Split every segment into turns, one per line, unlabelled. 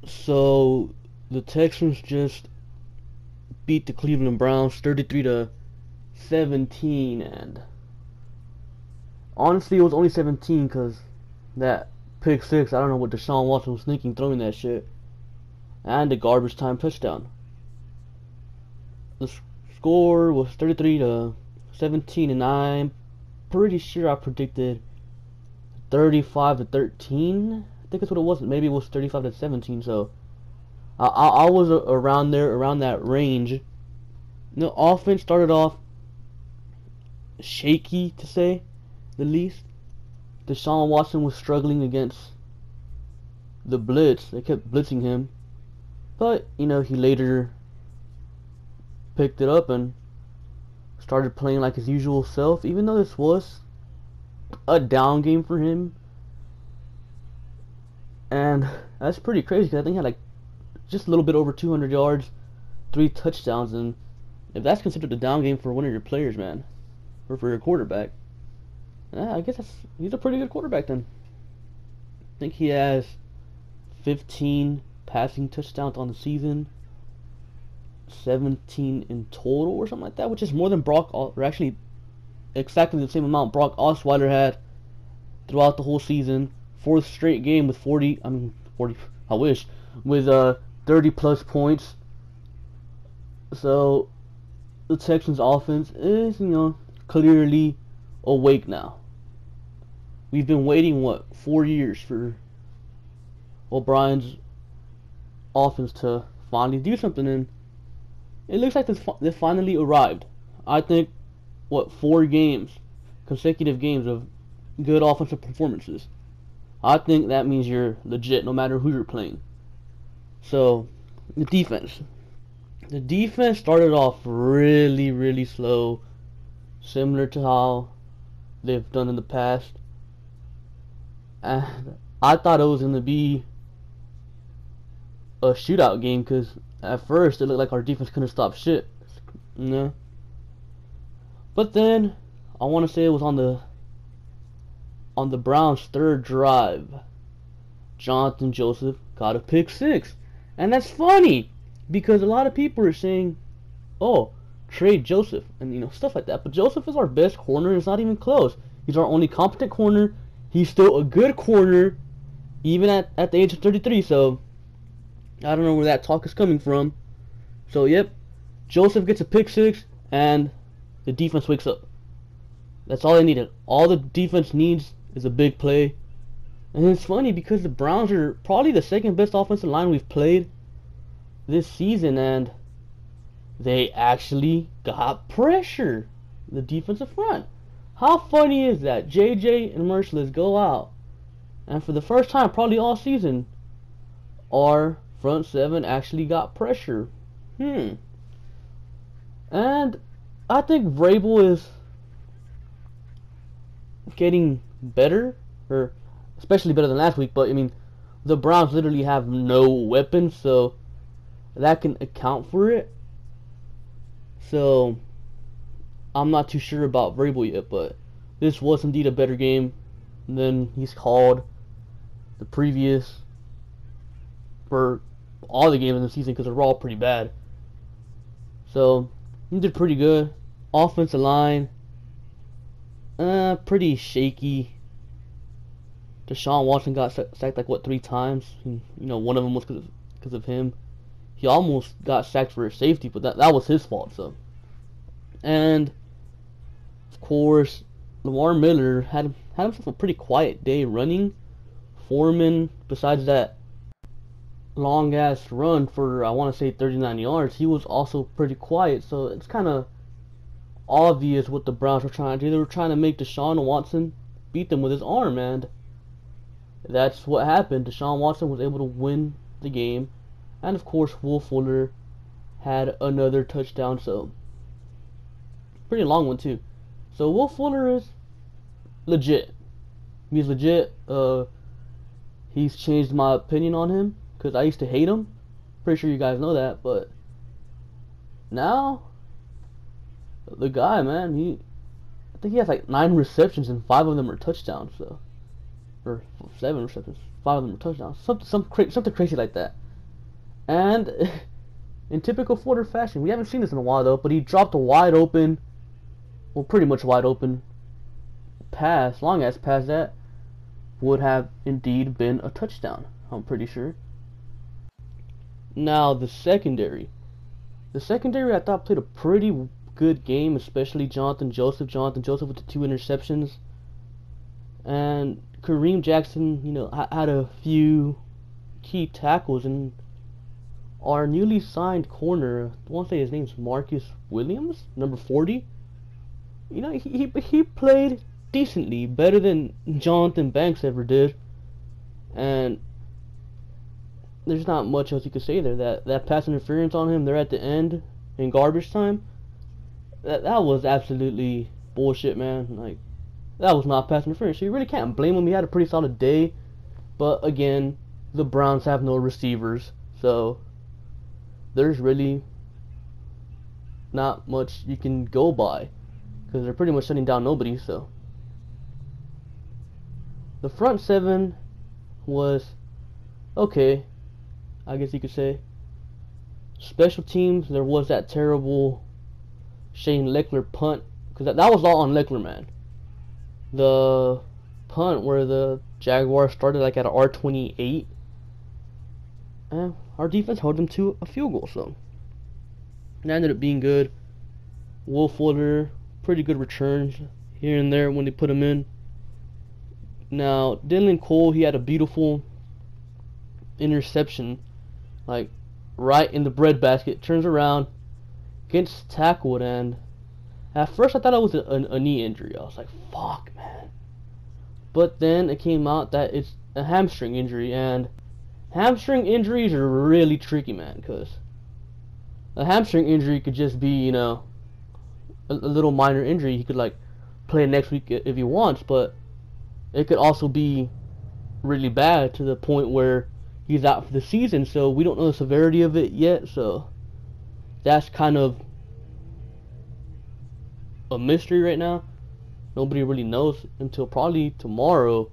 So the Texans just beat the Cleveland Browns 33-17, and honestly, it was only 17 because that pick six. I don't know what Deshaun Watson was thinking throwing that shit, and the garbage time touchdown. The score was 33-17, and I'm pretty sure I predicted 35-13. I think that's what it was. Maybe it was 35-17. So I was around there, around that range. The offense started off shaky, to say the least. Deshaun Watson was struggling against the blitz. They kept blitzing him, but he later picked it up and started playing like his usual self. Even though this was a down game for him, and that's pretty crazy because I think he had like just a little bit over 200 yards, 3 touchdowns, and if that's considered a down game for one of your players, man, or for your quarterback, I guess he's a pretty good quarterback then. I think he has 15 passing touchdowns on the season, 17 in total or something like that, which is more than or actually exactly the same amount Brock Osweiler had throughout the whole season. Fourth straight game with 40. I mean 40. I wish with 30 plus points. So the Texans offense is clearly awake now. We've been waiting 4 years for O'Brien's offense to finally do something, and it looks like they finally arrived. I think 4 games, consecutive games of good offensive performances. I think that means you're legit no matter who you're playing. So the defense started off really, really slow, similar to how they've done in the past. And I thought it was going to be a shootout game because at first it looked like our defense couldn't stop shit. But then I want to say it was on the Browns' third drive, Johnathan Joseph got a pick six. And that's funny because a lot of people are saying, oh, trade Joseph and stuff like that. But Joseph is our best corner. It's not even close. He's our only competent corner. He's still a good corner even at the age of 33. So I don't know where that talk is coming from. So yep, Joseph gets a pick six and the defense wakes up. That's all they needed. All the defense needs is a big play. And it's funny because the Browns are probably the second best offensive line we've played this season, and they actually got pressure. The defensive front. How funny is that? JJ and Merciless go out, and for the first time probably all season, our front seven actually got pressure. And I think Vrabel is getting better, or especially better than last week. But I mean, the Browns literally have no weapons, so that can account for it. So I'm not too sure about Vrabel yet, but this was indeed a better game than he's called the previous for all the games in the season because they're all pretty bad. So he did pretty good. Offensive line, pretty shaky. Deshaun Watson got sacked like 3 times. One of them was because of him. He almost got sacked for a safety, but that was his fault. So, and of course, Lamar Miller had himself a pretty quiet day running. Foreman, besides that long ass run for I want to say 39 yards, he was also pretty quiet. So it's kind of obvious what the Browns were trying to do. They were trying to make Deshaun Watson beat them with his arm, and that's what happened. Deshaun Watson was able to win the game, and of course Will Fuller had another touchdown, so pretty long one too. So Will Fuller is legit. He's legit. He's changed my opinion on him because I used to hate him. Pretty sure you guys know that, but now the guy, man, I think he has like 9 receptions and 5 of them are touchdowns. So, or 7 receptions, 5 of them are touchdowns. Something crazy like that. And in typical Florida fashion, we haven't seen this in a while though, but he dropped a wide open, well, pretty much wide open pass, long ass pass that would have indeed been a touchdown, I'm pretty sure. Now the secondary. The secondary I thought played a pretty good game, especially Johnathan Joseph. Johnathan Joseph with the 2 interceptions. And Kareem Jackson, you know, had a few key tackles, and our newly signed corner, I want to say his name's Marcus Williams, number 40. You know, he played decently, better than Jonathan Banks ever did. And there's not much else you could say there. That pass interference on him there at the end in garbage time, that was absolutely bullshit, man. Like, that was not pass interference. So you really can't blame him. He had a pretty solid day. But again, the Browns have no receivers, so there's really not much you can go by, because they're pretty much shutting down nobody. So the front seven was okay, I guess you could say. Special teams, there was that terrible Shane Leckler punt, because that was all on Leckler, man. The punt where the Jaguars started like at an R28, and our defense held them to a field goal, so it ended up being good. Will Fuller, pretty good returns here and there when they put him in. Now Dylan Cole, he had a beautiful interception, like right in the breadbasket. Turns around, gets tackled, and at first I thought it was a knee injury. I was like, fuck, man. But then it came out that it's a hamstring injury, and hamstring injuries are really tricky, man, because a hamstring injury could just be, you know, a little minor injury. He could like play next week if he wants, but it could also be really bad to the point where he's out for the season. So we don't know the severity of it yet, so that's kind of a mystery right now. Nobody really knows until probably tomorrow.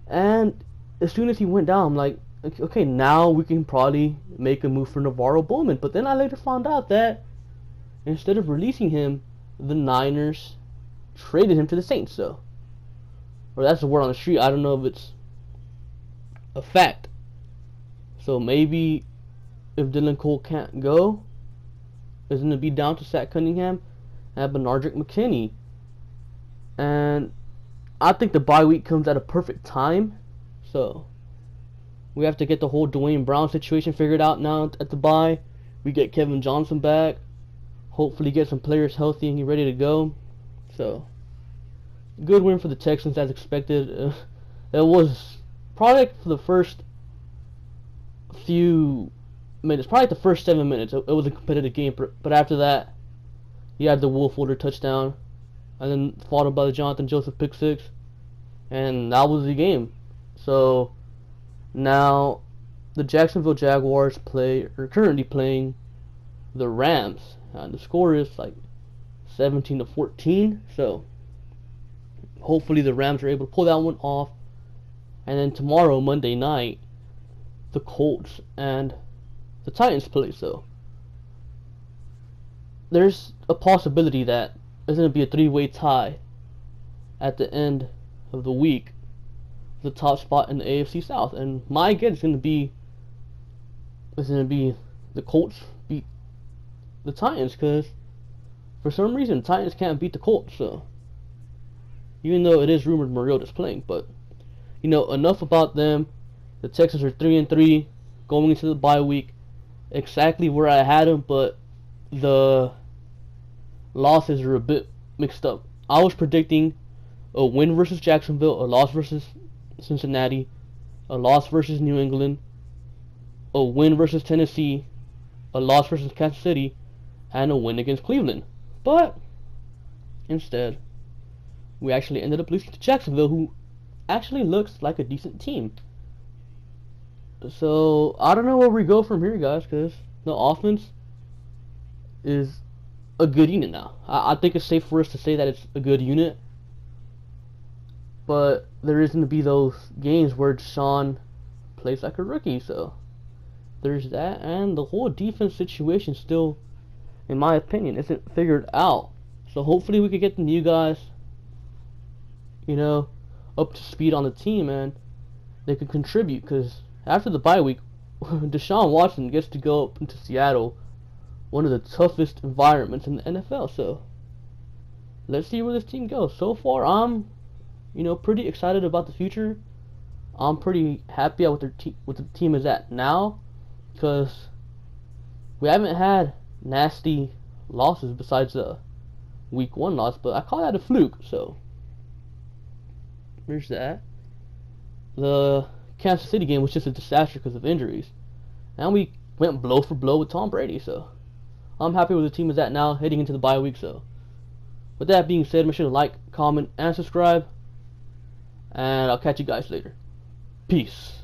And as soon as he went down, I'm like, okay, now we can probably make a move for Navarro Bowman. But then I later found out that instead of releasing him, the Niners traded him to the Saints. So, or that's the word on the street. I don't know if it's a fact. So maybe if Dylan Cole can't go, it's going to be down to Zach Cunningham and Benardrick McKinney. And I think the bye week comes at a perfect time. So we have to get the whole Dwayne Brown situation figured out now at the bye. We get Kevin Johnson back. Hopefully get some players healthy and get ready to go. So good win for the Texans as expected. It was probably for the first few minutes, probably the first 7 minutes, it was a competitive game. But after that, you had the Will Fuller touchdown, and then followed by the Johnathan Joseph pick six, and that was the game. So now the Jacksonville Jaguars are currently playing the Rams, and the score is like 17-14. So hopefully the Rams are able to pull that one off. And then tomorrow, Monday night, the Colts and the Titans play. So there's a possibility that there's going to be a three-way tie at the end of the week, the top spot in the AFC South. And my guess is going to be the Colts beat the Titans, because for some reason the Titans can't beat the Colts. So even though it is rumored Mariota's playing, but you know, enough about them. The Texans are 3-3 going into the bye week, exactly where I had them, but the losses are a bit mixed up. I was predicting a win versus Jacksonville, a loss versus Cincinnati, a loss versus New England, a win versus Tennessee, a loss versus Kansas City, and a win against Cleveland. But instead, we actually ended up losing to Jacksonville, who actually looks like a decent team. So I don't know where we go from here, guys, because the offense is a good unit now. I think it's safe for us to say that it's a good unit, but there is going to be those games where Deshaun plays like a rookie. So there's that, and the whole defense situation still, in my opinion, isn't figured out. So hopefully we could get the new guys, you know, up to speed on the team, and they could contribute. Because after the bye week, Deshaun Watson gets to go up into Seattle, one of the toughest environments in the NFL. So let's see where this team goes. So far, I'm, pretty excited about the future. I'm pretty happy at what the team is at now, because we haven't had nasty losses besides the week 1 loss, but I call that a fluke. So there's that. The Kansas City game was just a disaster because of injuries, and we went blow for blow with Tom Brady. So I'm happy where the team is at now, heading into the bye week. So with that being said, make sure to like, comment, and subscribe, and I'll catch you guys later. Peace.